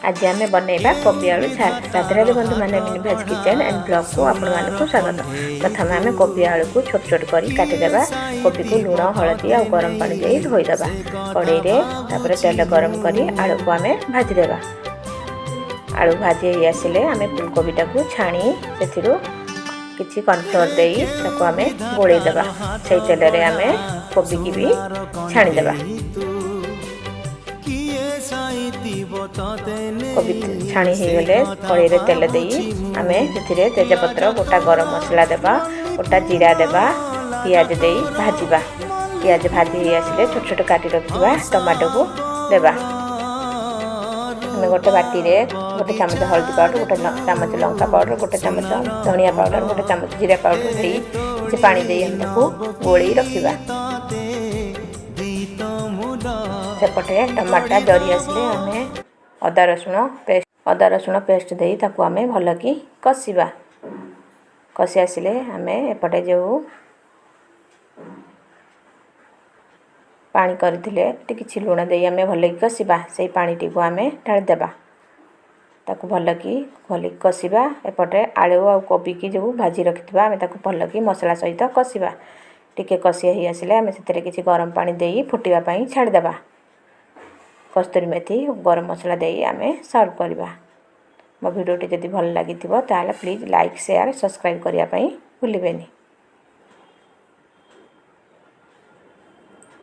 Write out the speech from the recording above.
आज आम बनइबा कोबी आलू सालाद। राधे बंधु मैंने मिनिभेज किचन एंड ब्लॉग को आपण मानक स्वागत। प्रथम आम कोबी आलू को छोट छोट कर काटिदेबा। कोबी को लुण हलदी आ गरम पानी दे धोईदेबा। कड़े तापर तेल गरम कर आलू को आम भाजीदेबा। आलू भाजी आसिले आम फुलकोबीटा को छाणी से किसी कॉर्नफ्लोर दे आम गोलेदेबा। से तेल आम कोबी की भी छाणीदेबा। कोबी छाणी हो गले कड़े तेल दे आम से तेजपत्र गोटा गरम मसला देबा। गोटा जीरा देबा। पियाज दे भाजवा। पियाज भाजी आसिले छोट छोट काटी रखा टमाटो को देबा। आम गोटे बाटी रे गोटे चामच हल्दी पाउडर, गोटे चामच लंका पाउडर, गोटे चामच धनिया पाउडर, गोटे चामच जीरा पाउडर दे पानी दे गोली रखा। सेपटे टमाटा जरी आसिले आम अदा रसुण पेस्ट दे आम भल कि कषा। कषि आसिले आम एपटे जो पानी करथिले किछि लुण दे आम भल कि कषा। से पानी टी को आम ढालीदेबा। ताकू भल कि कषा। एपटे आलू आ कोबी की जो भाजी रखिथिबा आम ताकू भल कि मसला सहित कषा। टिके कषि हो आसिले आम से किछि गरम पानी दे फुटिबा पई छाड़ीदेबा। कस्तूरी मेथी गरम मसला दे आम सर्व करवा। मो वीडियोटी जदि भल लगी ताले प्लीज लाइक शेयर सब्सक्राइब करने भूलें।